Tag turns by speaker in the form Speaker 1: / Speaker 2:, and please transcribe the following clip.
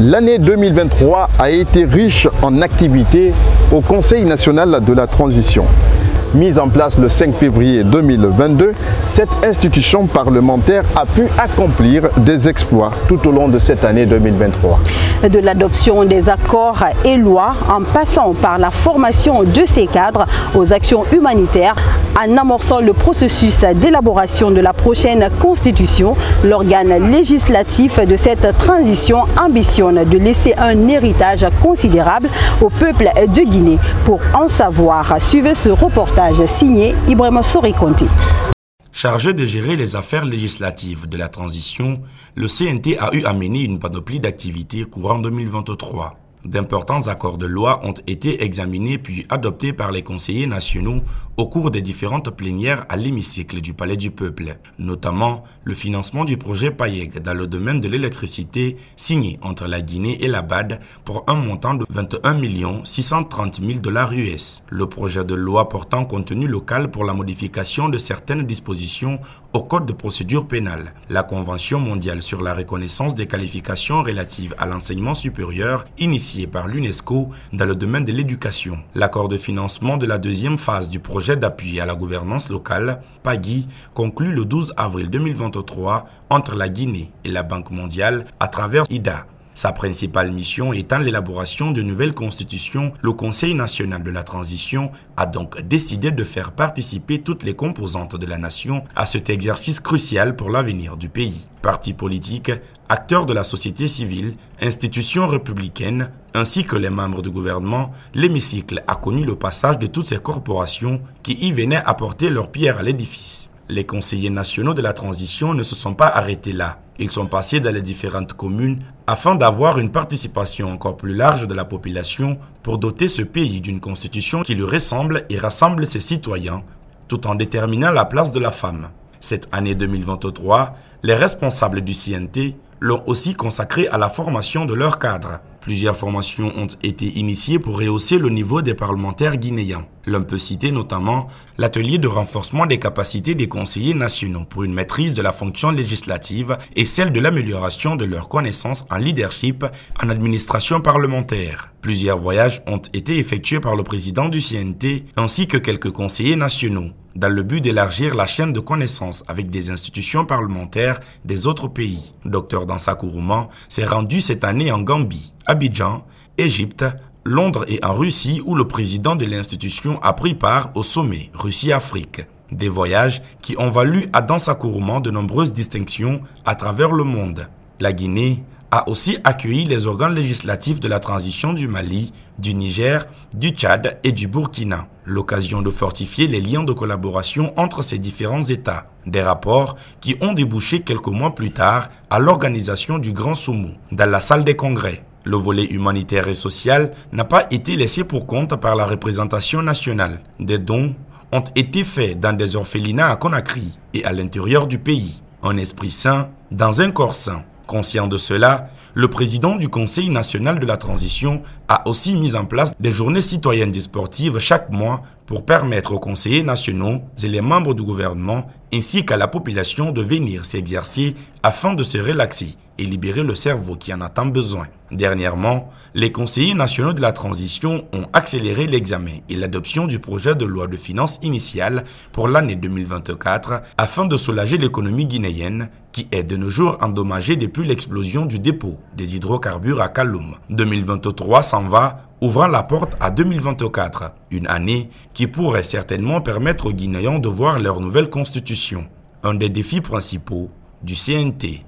Speaker 1: L'année 2023 a été riche en activités au Conseil national de la transition. Mise en place le 5 février 2022, cette institution parlementaire a pu accomplir des exploits tout au long de cette année 2023.
Speaker 2: De l'adoption des accords et lois en passant par la formation de ces cadres aux actions humanitaires, en amorçant le processus d'élaboration de la prochaine constitution, l'organe législatif de cette transition ambitionne de laisser un héritage considérable au peuple de Guinée. Pour en savoir, suivez ce reportage signé Ibrahima Sori-Conté.
Speaker 3: Chargé de gérer les affaires législatives de la transition, le CNT a eu à mener une panoplie d'activités courant 2023. D'importants accords de loi ont été examinés puis adoptés par les conseillers nationaux au cours des différentes plénières à l'hémicycle du Palais du Peuple, notamment le financement du projet PAYEG dans le domaine de l'électricité signé entre la Guinée et la BAD pour un montant de 21 630 000 $ US, le projet de loi portant contenu local pour la modification de certaines dispositions au Code de procédure pénale, la Convention mondiale sur la reconnaissance des qualifications relatives à l'enseignement supérieur initiée par l'UNESCO dans le domaine de l'éducation, l'accord de financement de la deuxième phase du projet d'appui à la gouvernance locale, PAGI, conclu le 12 avril 2023 entre la Guinée et la Banque mondiale à travers IDA. Sa principale mission étant l'élaboration d'une nouvelle constitution, le Conseil national de la transition a donc décidé de faire participer toutes les composantes de la nation à cet exercice crucial pour l'avenir du pays. Partis politiques, acteurs de la société civile, institutions républicaines, ainsi que les membres du gouvernement, l'hémicycle a connu le passage de toutes ces corporations qui y venaient apporter leur pierre à l'édifice. Les conseillers nationaux de la transition ne se sont pas arrêtés là. Ils sont passés dans les différentes communes afin d'avoir une participation encore plus large de la population pour doter ce pays d'une constitution qui lui ressemble et rassemble ses citoyens, tout en déterminant la place de la femme. Cette année 2023, les responsables du CNT l'ont aussi consacré à la formation de leurs cadres. Plusieurs formations ont été initiées pour rehausser le niveau des parlementaires guinéens. L'on peut citer notamment l'atelier de renforcement des capacités des conseillers nationaux pour une maîtrise de la fonction législative et celle de l'amélioration de leurs connaissances en leadership en administration parlementaire. Plusieurs voyages ont été effectués par le président du CNT ainsi que quelques conseillers nationaux dans le but d'élargir la chaîne de connaissances avec des institutions parlementaires des autres pays. Dr Dansa Kourouman s'est rendu cette année en Gambie, Abidjan, Égypte, Londres et en Russie où le président de l'institution a pris part au sommet Russie-Afrique. Des voyages qui ont valu à Dansa Kourouman de nombreuses distinctions à travers le monde. La Guinée a aussi accueilli les organes législatifs de la transition du Mali, du Niger, du Tchad et du Burkina. L'occasion de fortifier les liens de collaboration entre ces différents États. Des rapports qui ont débouché quelques mois plus tard à l'organisation du Grand Soumou dans la salle des congrès. Le volet humanitaire et social n'a pas été laissé pour compte par la représentation nationale. Des dons ont été faits dans des orphelinats à Conakry et à l'intérieur du pays. Un esprit sain dans un corps sain. Conscient de cela, le président du Conseil national de la transition a aussi mis en place des journées citoyennes et sportives chaque mois pour permettre aux conseillers nationaux et les membres du gouvernement ainsi qu'à la population de venir s'exercer afin de se relaxer et libérer le cerveau qui en a tant besoin. Dernièrement, les conseillers nationaux de la transition ont accéléré l'examen et l'adoption du projet de loi de finances initiale pour l'année 2024 afin de soulager l'économie guinéenne qui est de nos jours endommagée depuis l'explosion du dépôt des hydrocarbures à Kaloum. 2023 s'en va, ouvrant la porte à 2024, une année qui pourrait certainement permettre aux Guinéens de voir leur nouvelle constitution, un des défis principaux du CNT.